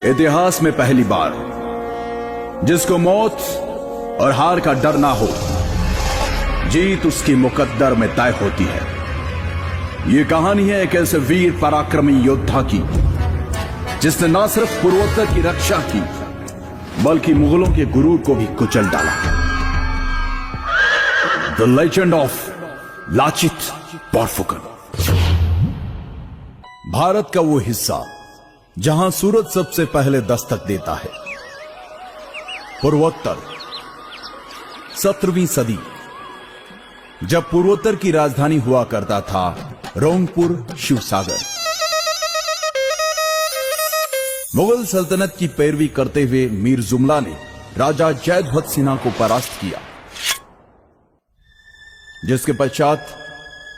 इतिहास में पहली बार जिसको मौत और हार का डर ना हो, जीत उसकी मुकद्दर में तय होती है। यह कहानी है एक ऐसे वीर पराक्रमी योद्धा की जिसने ना सिर्फ पूर्वोत्तर की रक्षा की बल्कि मुगलों के गुरूर को भी कुचल डाला। The legend of Lachit Borphukan. Bharat का वो हिस्सा जहां सूरज सबसे पहले दस्तक देता है। पूर्वोत्तर 17वीं सदी, जब पूर्वोत्तर की राजधानी हुआ करता था रोंगपुर शिवसागर। मुगल सल्तनत की पैरवी करते हुए मीर जुमला ने राजा जयध्वज सिन्हा को परास्त किया, जिसके पश्चात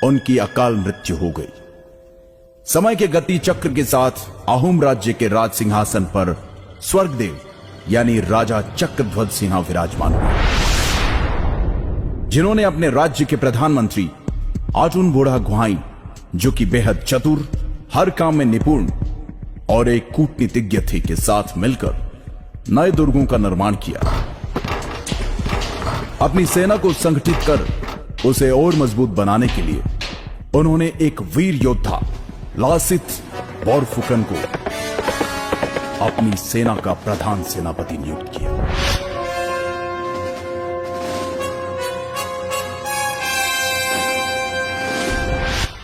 उनकी अकाल मृत्यु हो गई। समय के गति चक्र के साथ अहोम राज्य के राज सिंहासन पर स्वर्गदेव यानी राजा चक्रध्वज सिन्हा विराजमान हुए, जिन्होंने अपने राज्य के प्रधानमंत्री आटुन बोड़ा गुहाई, जो कि बेहद चतुर, हर काम में निपुण और एक कूटनीतिज्ञ थे, के साथ मिलकर नए दुर्गों का निर्माण किया। अपनी सेना को संगठित कर उसे और मजबूत बनाने के लिए उन्होंने एक वीर योद्धा लासित बोरफुकन को अपनी सेना का प्रधान सेनापति नियुक्त किया।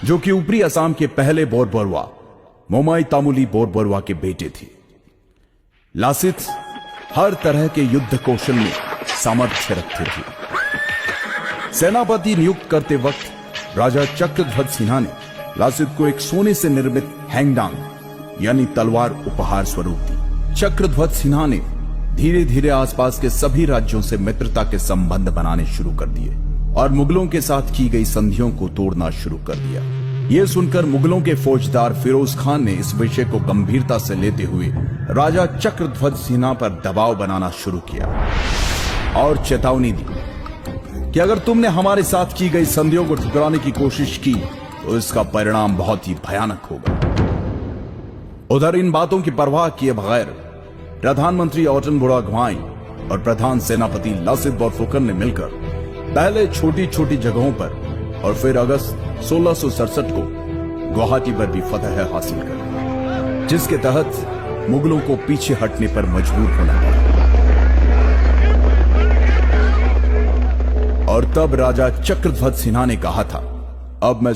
जो कि ऊपरी असम के पहले बोरबरुआ मोमाई तामुली बोरबरुआ के बेटे थे। लासित हर तरह के युद्ध कौशल में सामर्थ्य रखते थे। सेनापति नियुक्त करते वक्त राजा चक्रध्वज सिन्हा ने लासित को एक सोने से निर्मित हैंगडांग यानी तलवार उपहार स्वरूप दी। चक्रध्वज सिन्हा ने धीरे धीरे आसपास के सभी राज्यों से मित्रता के संबंध बनाने शुरू कर दिए और मुगलों के साथ की गई संधियों को तोड़ना शुरू कर दिया। यह सुनकर मुगलों के फौजदार फिरोज खान ने इस विषय को गंभीरता से लेते हुए राजा चक्रध्वज सिन्हा पर दबाव बनाना शुरू किया और चेतावनी दी कि अगर तुमने हमारे साथ की गई संधियों को ठुकराने की कोशिश की तो इसका परिणाम बहुत ही भयानक होगा। उधर इन बातों की परवाह किए बगैर प्रधानमंत्री आटुन बोड़ा गुहाई और प्रधान सेनापति लासित बोरफुकन ने मिलकर पहले छोटी छोटी जगहों पर और फिर अगस्त 1667 को गुवाहाटी पर भी फतह हासिल कर, जिसके तहत मुगलों को पीछे हटने पर मजबूर होना पड़ा। और तब राजा चक्रध्वज सिन्हा ने कहा था, अब मैं